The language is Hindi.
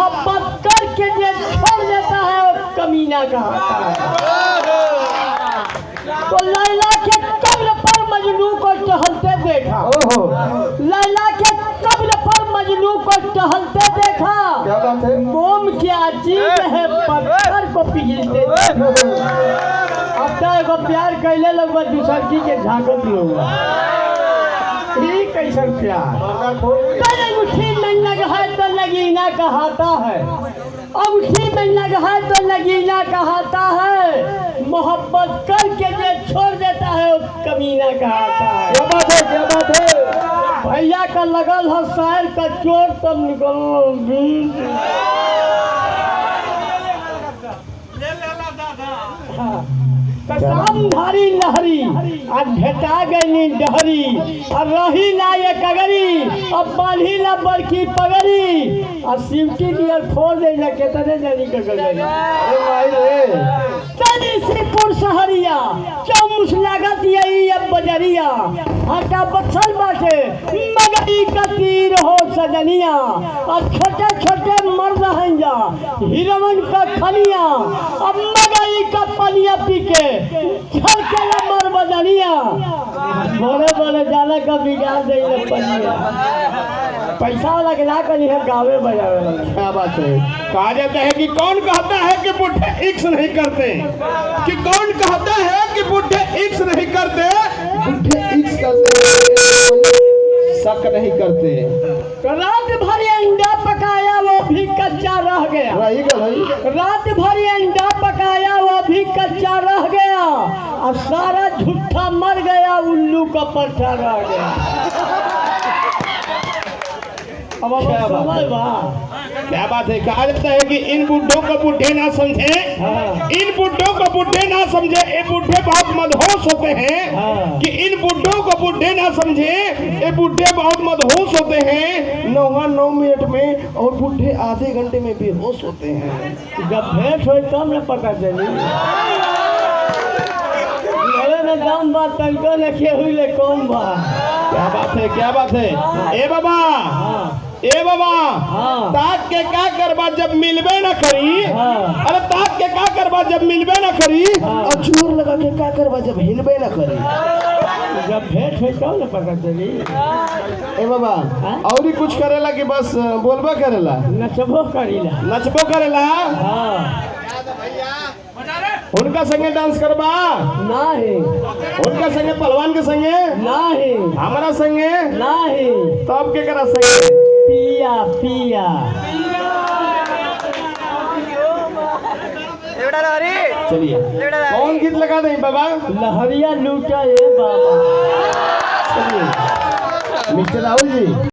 मोहब्बत करके जो छोड़ देता है वो कमीना कहता है। तो लैला के कब्र पर मजनू को टहलते देखा। लैला के कब्र पर मजनू को टहलते देखा। क्या बात है? मोम क्या चीज है पत्थर को पिघलते अब तो प्यार कैले लोग दूसरकी के झाकत लोग कैसा प्यार उठी में लगा है तो लगीना कहता है। अब उठी में लगा है तो लगीना कहता है। मोहब्बत करके जो छोड़ देता है वो कमीना कहता है। क्या बात है? क्या बात है? भैया का लगल है शायर का चोर तब निकल धारी लहरी और भेटा गई डहरी और रही ना ये कगरी अब बांधी ना बड़की पगड़ी और सिमटी दिया छोड़ दे ना कितने जानी चली श्रीपुर सहरिया चौमुस लागत यही अब बजरिया हटा बक्सल बाटे मगई का तीर हो सजनिया और छोटे छोटे मर्द हैं जा हिरवन का खनिया अब मगई का पनिया पी के छड़ के मर बजनिया बड़े बड़े जाने का बिगाड़ दे पनिया पैसा लगना कहीं है गावे बजावे। क्या बात है? कहा जाता है कि कौन कहता है कि बुढ़े इक्स नहीं करते, कि कौन कहता है कि बुढ़े इक्स नहीं करते, बुढ़े इक्स करते शक नहीं करते। रात भर अंडा पकाया वो भी कच्चा रह गया। रात भर अंडा पकाया वो भी कच्चा रह गया और सारा झूठा मर गया उल्लू का परछा रह गया। अब क्या बात है? कहा जाता है कि इन बुढ़ों को बुढ़े ना समझे, इन बुढ़ों को बुढ़े ना समझे, ये बुढ़े बहुत मदहोश होते हैं। कि इन बुढ़ों को बुढ़े ना समझे, ये बुढ़े बहुत मदहोश होते हैं 9 मिनट में और बुढ़े आधे घंटे में बेहोश होते हैं। जब भेंट हो तब न पकड़ देनी दाम बात तनको न हुई कौन बात। क्या बात है? क्या बात है? ए बाबा, ए बाबा, ताक के का करबा जब मिलबे न करी। अरे ताक के का करबा जब मिलबे न करी और जोर लगा के का करबा जब हिलबे न करी। जब भेंट हो तब न पकड़ देनी। ए बाबा, और ही कुछ करेला कि बस बोलबा करेला? नचबो करेला। नचबो करेला? उनका संगे डांस करबा? नहीं। उनका संगे पहलवान के संगे? नहीं। हमारा संगे? नहीं। तो अब के करा संगे? पिया पिया चलिए कौन गीत लगा दें बाबा? लहरिया लूटा ये बाबा। चलिए मिस्टर राहुल जी।